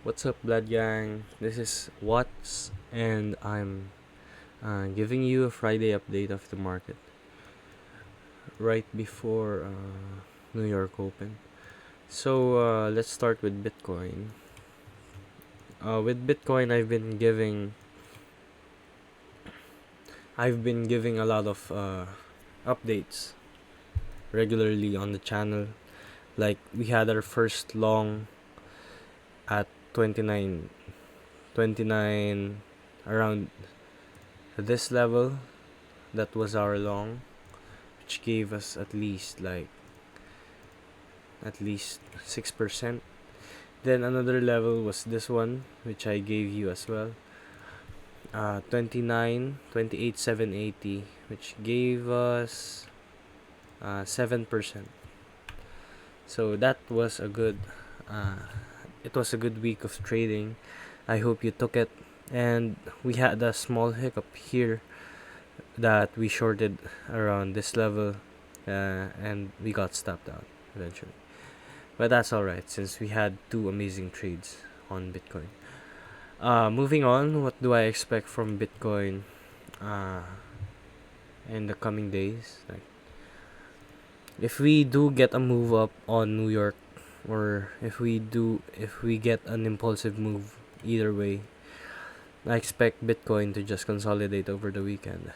What's up, BloodGang? This is Watts, and I'm giving you a Friday update of the market right before New York Open. So let's start with Bitcoin. With Bitcoin, I've been giving a lot of updates regularly on the channel. Like we had our first long at 29 around this level. That was our long, which gave us at least 6%. Then another level was this one, which I gave you as well. 28,780, which gave us 7%. So that was it was a good week of trading. I hope you took it. And we had a small hiccup here that we shorted around this level, and we got stopped out eventually. But that's alright since we had two amazing trades on Bitcoin. Moving on, what do I expect from Bitcoin in the coming days? Like, if we do get a move up on New York, or if we get an impulsive move, either way, I expect Bitcoin to just consolidate over the weekend.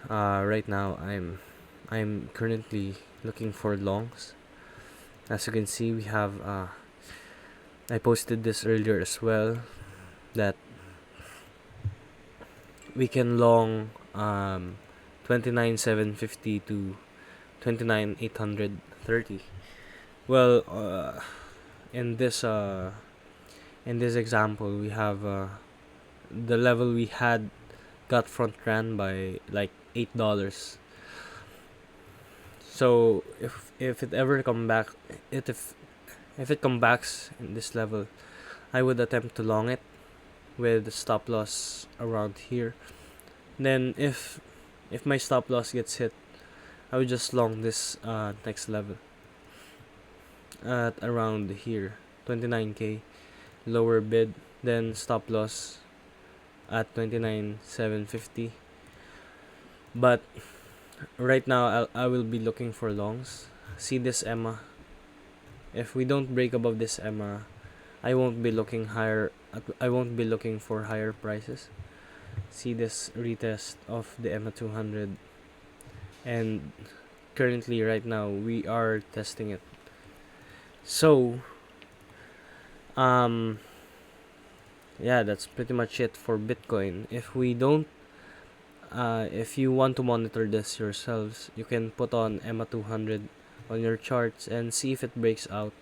Right now, I'm currently looking for longs. As you can see, we have I posted this earlier as well, that we can long 29,750 to 29,830. Well, in this example, we have the level we had got front ran by like $8. So if it ever come back, if it come backs in this level, I would attempt to long it with the stop loss around here. Then if my stop loss gets hit, I would just long this next level at around here, 29k, lower bid, then stop loss at 29,750. But right now I will be looking for longs. See this EMA. If we don't break above this EMA, I won't be looking for higher prices. See this retest of the EMA 200, and currently right now we are testing it. So yeah, that's pretty much it for Bitcoin. If you want to monitor this yourselves, you can put on EMA 200 on your charts and see if it breaks out,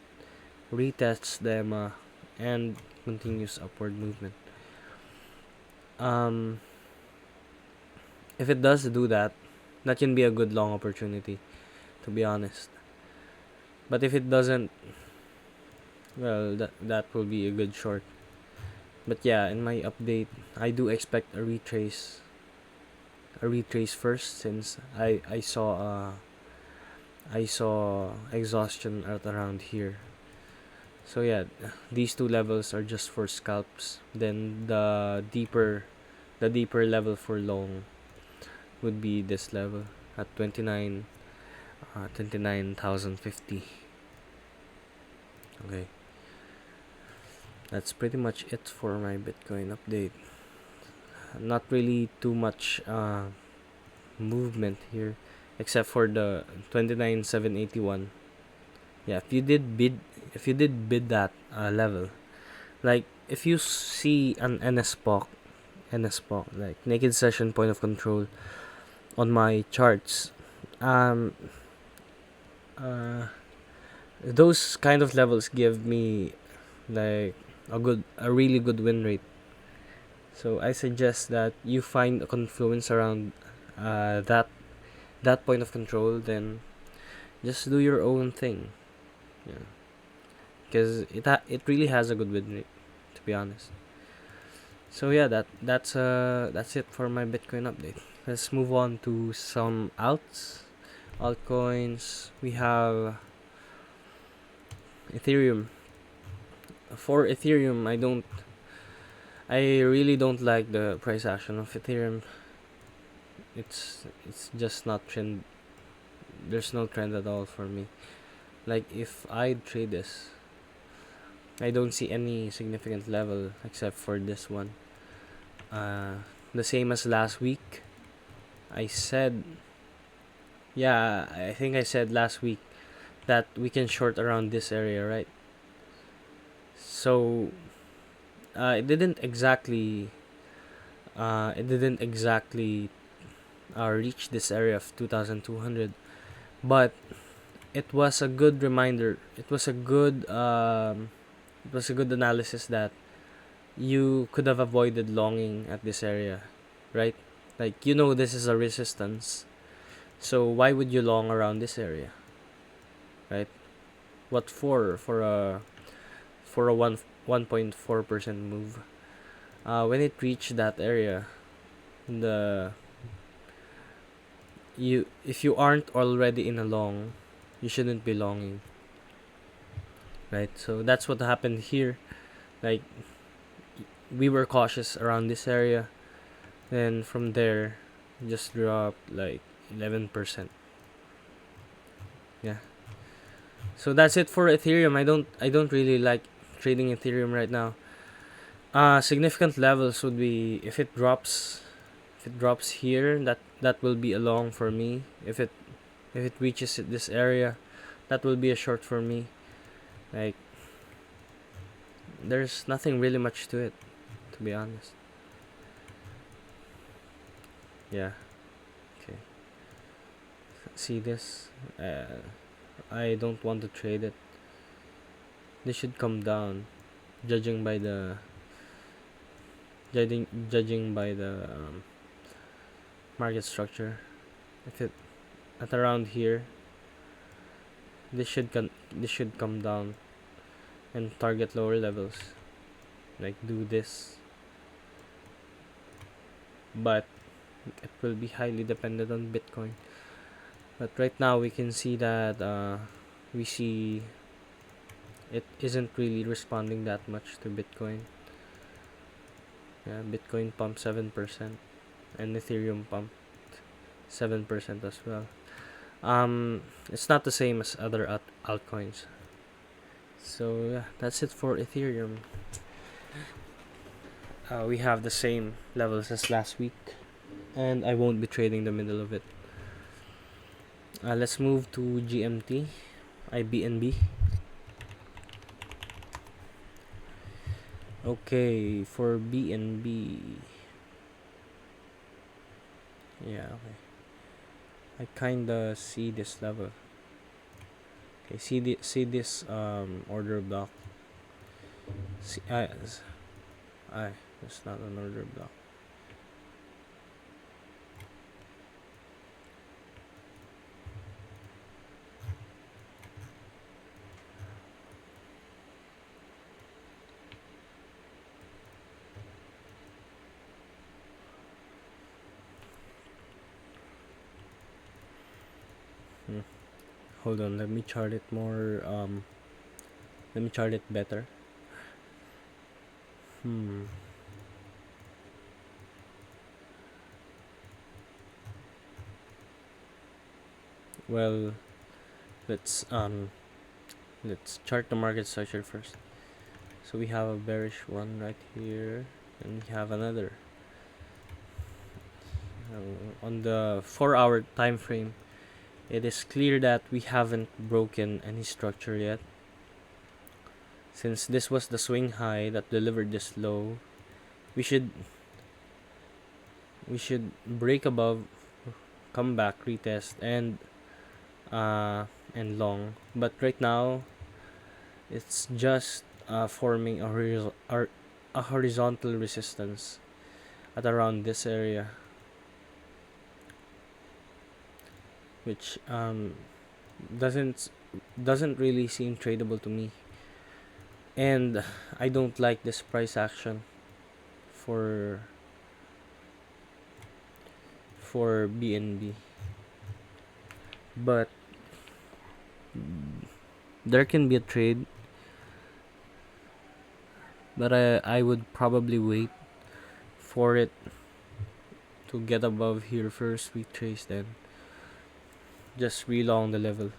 retests the EMA, and continues upward movement. If it does do that, that can be a good long opportunity, to be honest. But if it doesn't, well, that will be a good short. But yeah, in my update, I do expect a retrace first, since I saw exhaustion at around here. So yeah, these two levels are just for scalps. Then the deeper level for long would be this level at 29,050. Okay, that's pretty much it for my Bitcoin update. Not really too much movement here, except for the 29,781. Yeah, if you did bid that level, like if you see an NSPOC, like naked session point of control on my charts, those kind of levels give me like a really good win rate. So I suggest that you find a confluence around that point of control, then just do your own thing. Yeah, because it really has a good win rate, to be honest. So yeah, that's it for my Bitcoin update. Let's move on to some altcoins. We have Ethereum. for Ethereum, I really don't like the price action of Ethereum. It's just not trend. There's no trend at all for me. Like if I trade this, I don't see any significant level except for this one. The same as last week. I said, yeah, I think I said last week that we can short around this area, right? So it didn't exactly, reach this area of 2,200, but it was a good reminder. It was a good analysis that you could have avoided longing at this area, right? Like this is a resistance, so why would you long around this area, right? What for a 1.4% move? When it reached that area, the you if you aren't already in a long, you shouldn't be longing, right? So that's what happened here. Like we were cautious around this area, then from there, just dropped like 11%. Yeah. So that's it for Ethereum. I don't really like trading Ethereum right now. Significant levels would be if it drops here, that will be a long for me. If it reaches this area, that will be a short for me. Like there's nothing really much to it, to be honest. Yeah. Okay. See this? I don't want to trade it. This should come down, judging by the judging by the market structure. If it at around here, this should come down and target lower levels, like do this. But it will be highly dependent on Bitcoin. But right now we can see that we see it isn't really responding that much to Bitcoin. Yeah, Bitcoin pumped 7% and Ethereum pumped 7% as well. It's not the same as other altcoins. So yeah, that's it for Ethereum. We have the same levels as last week, and I won't be trading the middle of it. Let's move to GMT, IBNB. Okay, for BNB. Yeah, okay. I kinda see this level. Okay, see this order block. See, it's not an order block. Hold on, let me chart it more. Let me chart it better. Well, let's chart the market structure first. So we have a bearish one right here, and we have another. On the 4-hour time frame, it is clear that we haven't broken any structure yet. Since this was the swing high that delivered this low, we should break above, come back, retest, and long. But right now, it's just forming a horizontal resistance at around this area, which doesn't really seem tradable to me, and I don't like this price action for BNB. But there can be a trade but I would probably wait for it to get above here first, retrace, then just relong the level.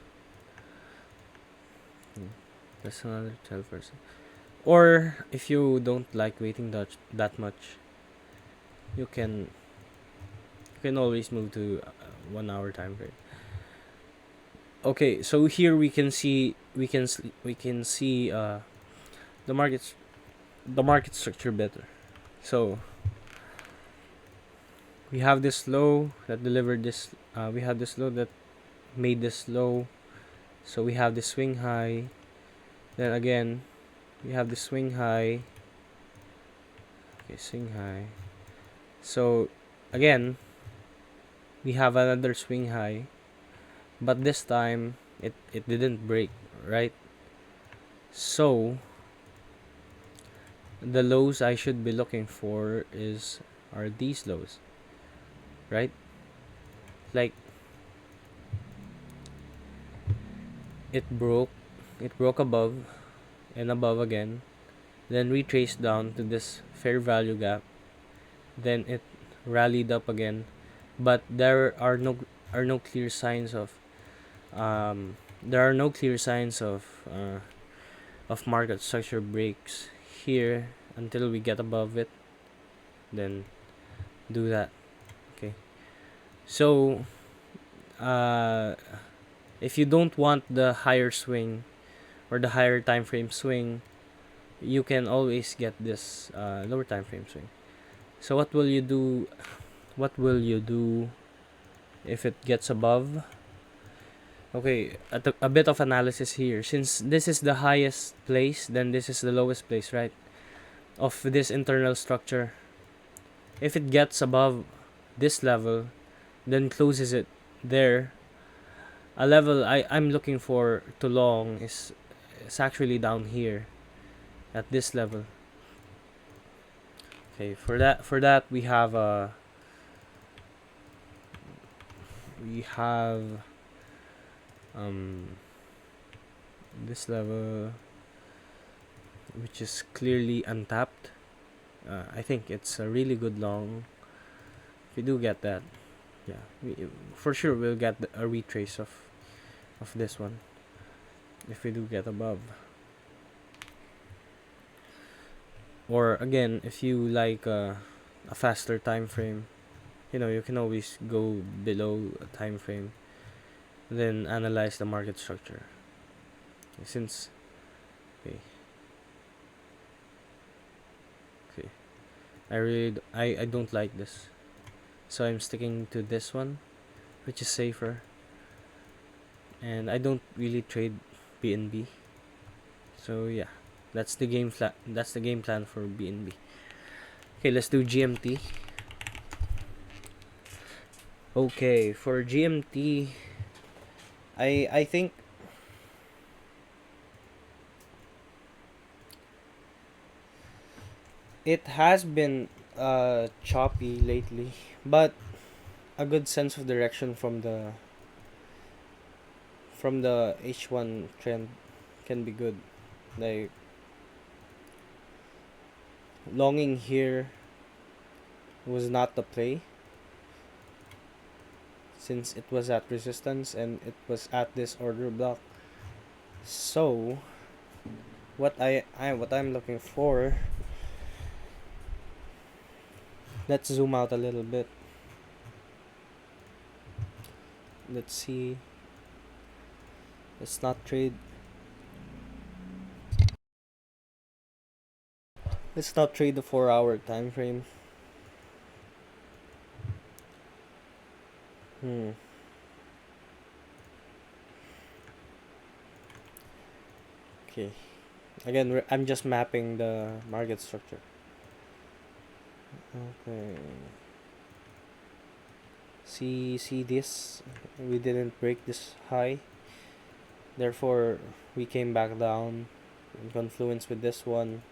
That's another 12%. Or if you don't like waiting that much, you can always move to 1 hour time frame. Okay, so here we can see the market structure better. So we have this low that delivered this. We have this low that made this low. So we have the swing high. Then again, we have the swing high. Okay, swing high. So again, we have another swing high, but this time it didn't break, right? So the lows I should be looking for are these lows, right? Like it broke above and above again, then retraced down to this fair value gap, then it rallied up again, but there are no clear signs of market structure breaks here until we get above it, then do that. Okay, so if you don't want the higher swing or the higher time frame swing, you can always get this lower time frame swing. So what will you do if it gets above? Okay, a bit of analysis here. Since this is the highest place, then this is the lowest place, right, of this internal structure. If it gets above this level, then closes it there, a level I'm looking for to long is actually down here at this level. Okay, for that we have this level, which is clearly untapped. I think it's a really good long. If we do get that, yeah, for sure we'll get a retrace of this one if we do get above. Or again, if you like a faster time frame, you can always go below a time frame, then analyze the market structure. Since okay, I don't like this, so I'm sticking to this one, which is safer, and I don't really trade BNB. So yeah, that's the game plan for BNB. Okay, let's do GMT. Okay, for GMT, I think it has been choppy lately, but a good sense of direction from the H1 trend can be good. Like longing here was not the play, since it was at resistance and it was at this order block. So what I'm looking for, let's zoom out a little bit. Let's see. Let's not trade. Let's not trade the 4-hour time frame. Okay. Again, I'm just mapping the market structure. Okay. See this? We didn't break this high. Therefore, we came back down in confluence with this one,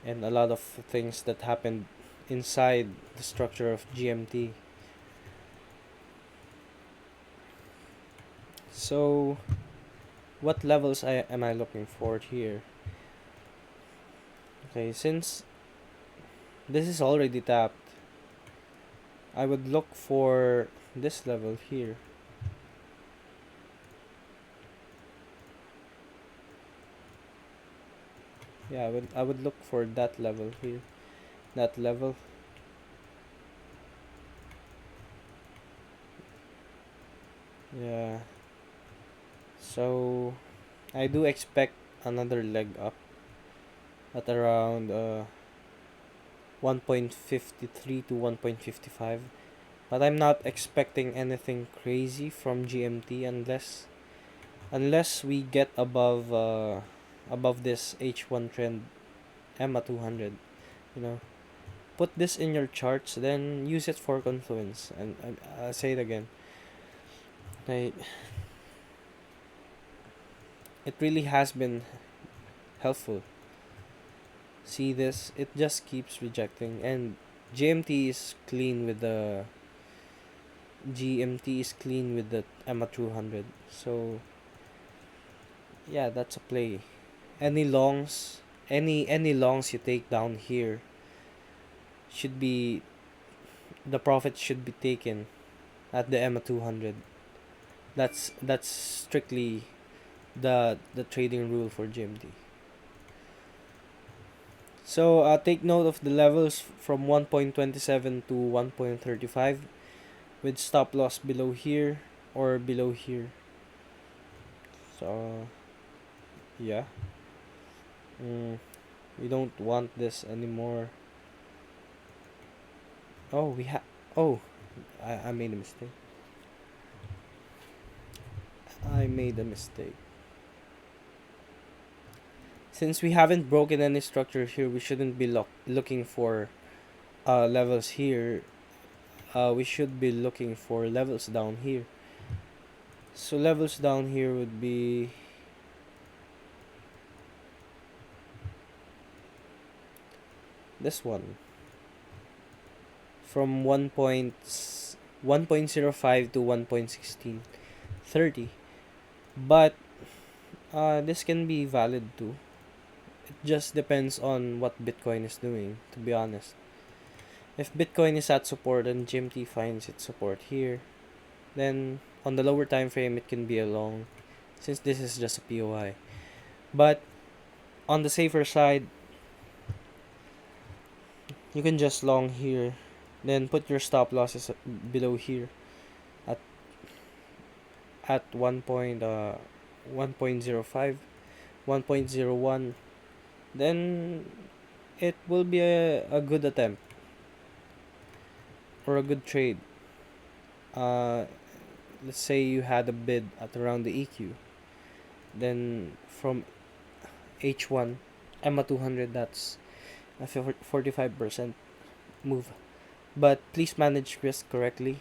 and a lot of things that happened inside the structure of GMT. So what levels am I looking for here? Okay, since this is already tapped, I would look for this level here. Yeah, I would look for that level here. That level. Yeah. So I do expect another leg up at around 1.53 to 1.55. But I'm not expecting anything crazy from GMT unless we get above this H1 trend EMA 200, you know. Put this in your charts, then use it for confluence. And I'll say it again. Like, it really has been helpful. See this? It just keeps rejecting, and GMT is clean with the GMT is clean with the EMA 200. So yeah, that's a play. Any longs, any longs you take down here should be the profit should be taken at the EMA 200. That's strictly the trading rule for GMT. So take note of the levels from 1.27 to 1.35 with stop loss below here or below here. So yeah, we don't want this anymore. Oh, oh, I made a mistake. I made a mistake. Since we haven't broken any structure here, we shouldn't be looking for levels here. We should be looking for levels down here. So levels down here would be this one from 1.05 to 1.1630. But this can be valid too. It just depends on what Bitcoin is doing, to be honest. If Bitcoin is at support and GMT finds its support here, then on the lower time frame it can be a long, since this is just a POI. But on the safer side, you can just long here, then put your stop losses below here at 1.05, 1.01. Then it will be a good attempt or a good trade. Let's say you had a bid at around the EQ, then from H1 EMA 200, that's a 45% move. But please manage risk correctly.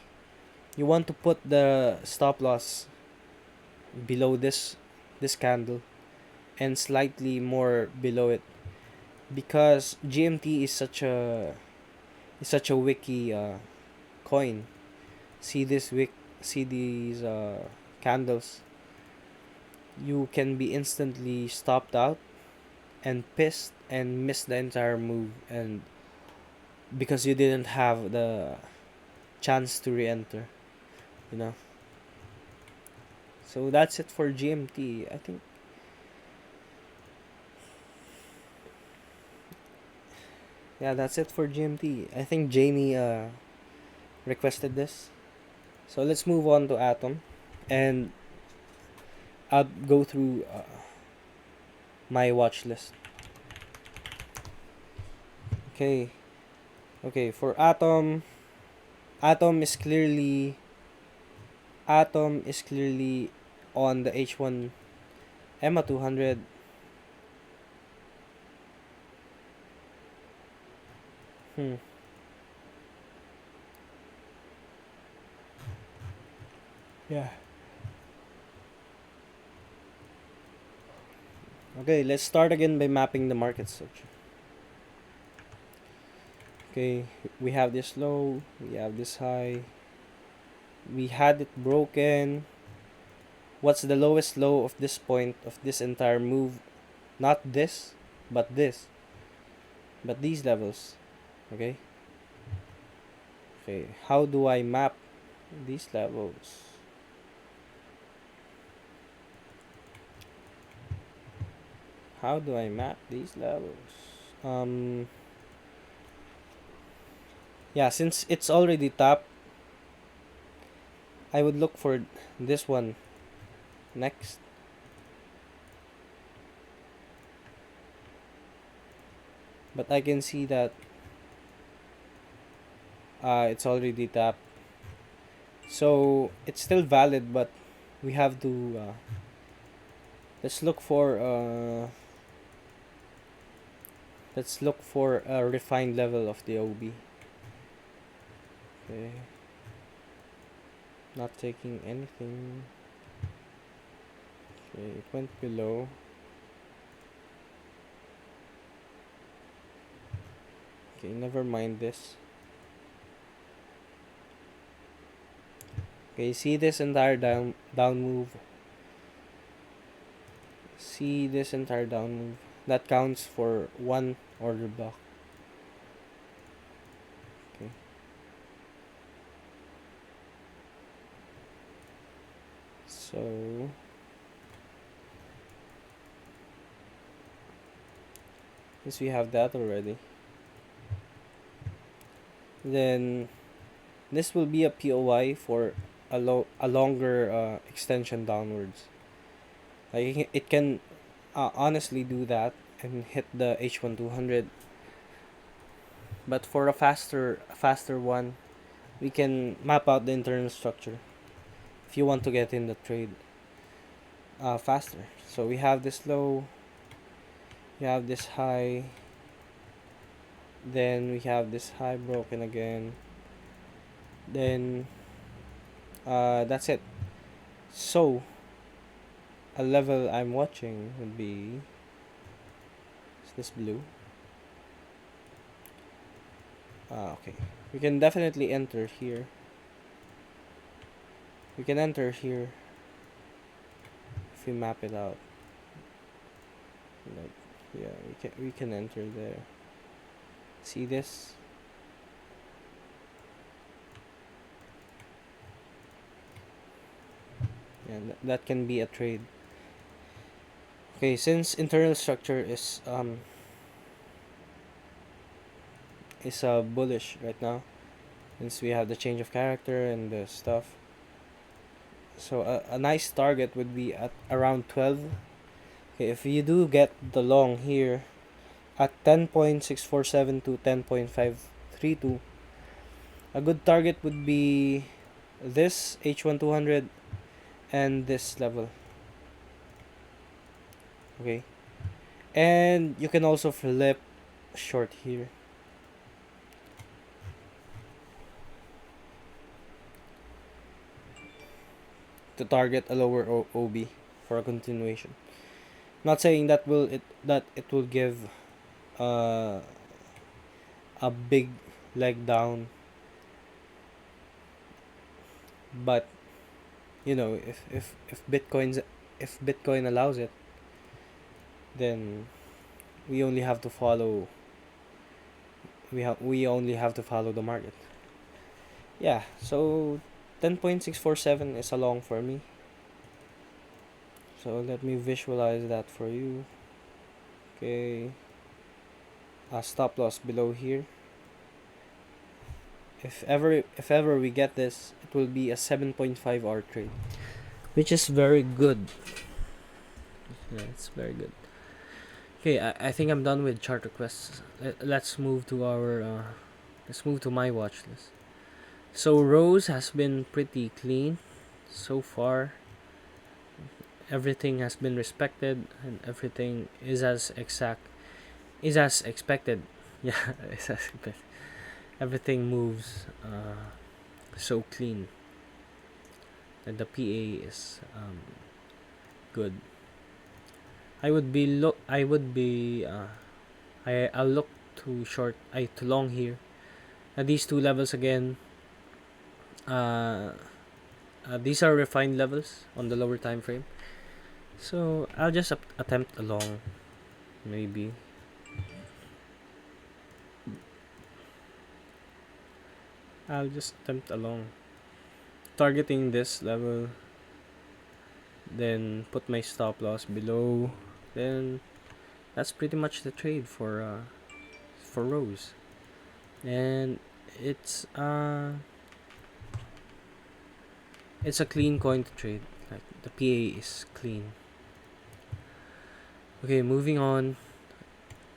You want to put the stop loss below this candle and slightly more below it, because GMT is such a wiki coin. See these candles. You can be instantly stopped out and pissed and miss the entire move, and because you didn't have the chance to re-enter, you know. So that's it for GMT. I think yeah, that's it for GMT. I think Jamie requested this. So let's move on to Atom, and I'll go through my watch list. Okay. Okay, for Atom is clearly on the H1 EMA 200. Yeah. Okay, let's start again by mapping the market structure. Okay, we have this low, we have this high. We had it broken. What's the lowest low of this point of this entire move? Not this, but this. but these levels. Okay, how do I map these levels? How do I map these levels? Yeah, since it's already tapped, I would look for this one next. But I can see that it's already tapped. So it's still valid, but we have to let's look for a refined level of the OB. Okay. Not taking anything. Okay, it went below. Okay, never mind this. Okay, see this entire down move. See this entire down move. That counts for one order block. Okay. So since we have that already, then this will be a POI for a longer extension downwards. Like it can honestly do that and hit the H1200, but for a faster one, we can map out the internal structure if you want to get in the trade faster. So we have this low, we have this high, then we have this high broken again, then that's it. So a level I'm watching would be, is this blue? Okay, we can definitely enter here. We can enter here if we map it out. Like, yeah, we can enter there. See this? Yeah, that can be a trade. Okay, since internal structure is bullish right now, since we have the change of character and the stuff. So a nice target would be at around 12. Okay, if you do get the long here at 10.647 to 10.532, a good target would be this H1200 and this level. Okay, and you can also flip short here. To target a lower OB for a continuation. Not saying that it will give a big leg down, but you know, if Bitcoin allows it, then we only have to follow. We only have to follow the market. Yeah, so 10.647 is a long for me. So let me visualize that for you. Okay, a stop loss below here. If ever we get this, it will be a 7.5 hour trade, which is very good. Yeah, it's very good. Okay, I think I'm done with chart requests. Let's move to my watch list. So Rose has been pretty clean so far. Everything has been respected and everything is as expected. Yeah, it's as expected. Everything moves so clean. And the PA is good. I'll look to long here. These two levels again. These are refined levels on the lower time frame. So I'll just attempt a long, maybe. I'll just attempt along, targeting this level, then put my stop loss below. Then that's pretty much the trade for Rose. And it's uh it's a clean coin to trade. Like the PA is clean. Okay, moving on.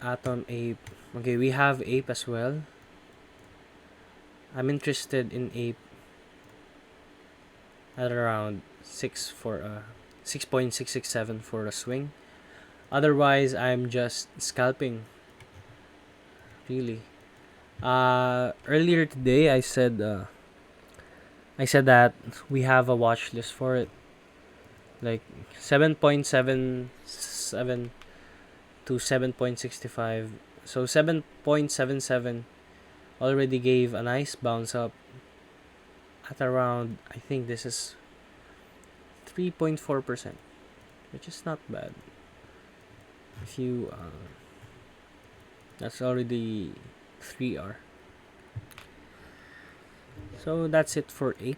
Atom Ape. Okay, we have Ape as well. I'm interested in Ape at around 6.667 for a swing. Otherwise, I'm just scalping. Really. Earlier today, I said that we have a watch list for it, like 7.77 to 7.65. So 7.77 already gave a nice bounce up at around, I think this is 3.4%, which is not bad. If you that's already 3R. So that's it for 8.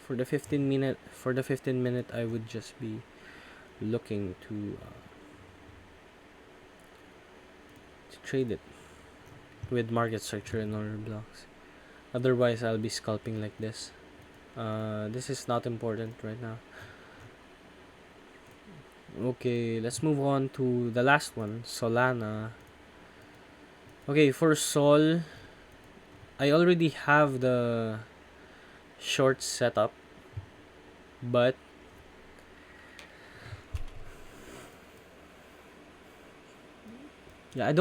For the 15 minute, I would just be looking to trade it with market structure and order blocks. Otherwise, I'll be scalping like this. This is not important right now. Okay, let's move on to the last one, Solana. Okay, for Sol, I already have the short setup, but yeah,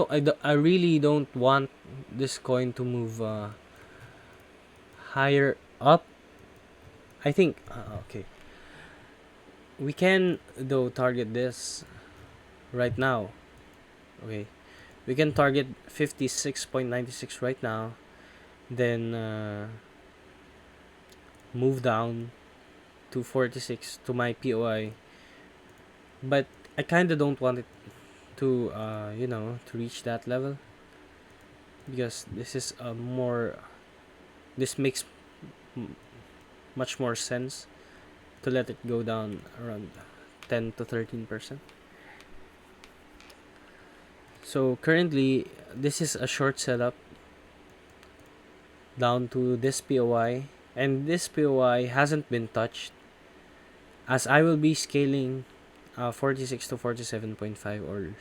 I really don't want this coin to move higher up. I think okay. We can though target this right now. Okay. We can target 56.96 right now, then move down to 46 to my POI. But I kind of don't want it to to reach that level, because this is this makes much more sense to let it go down around 10 to 13%. So currently, this is a short setup down to this POI, and this POI hasn't been touched, as I will be scaling 46 to 47.5 orders.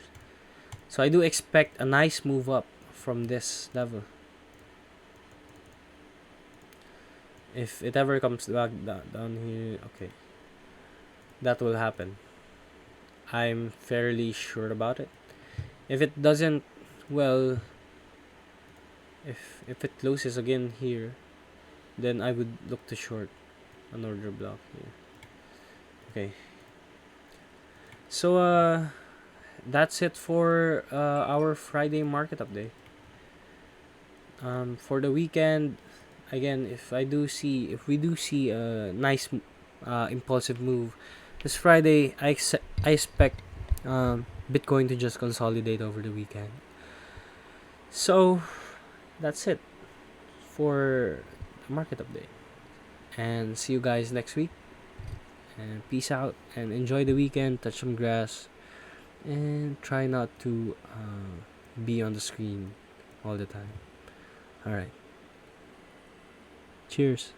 So I do expect a nice move up from this level. If it ever comes back down here, okay, that will happen. I'm fairly sure about it. If it doesn't, well, if it closes again here, then I would look to short an order block here. Okay. So that's it for our Friday market update. For the weekend, again, if we do see a nice impulsive move this Friday, I expect Bitcoin to just consolidate over the weekend. So that's it for the market update, and see you guys next week. And peace out, and enjoy the weekend. Touch some grass, and try not to be on the screen all the time. All right. Cheers.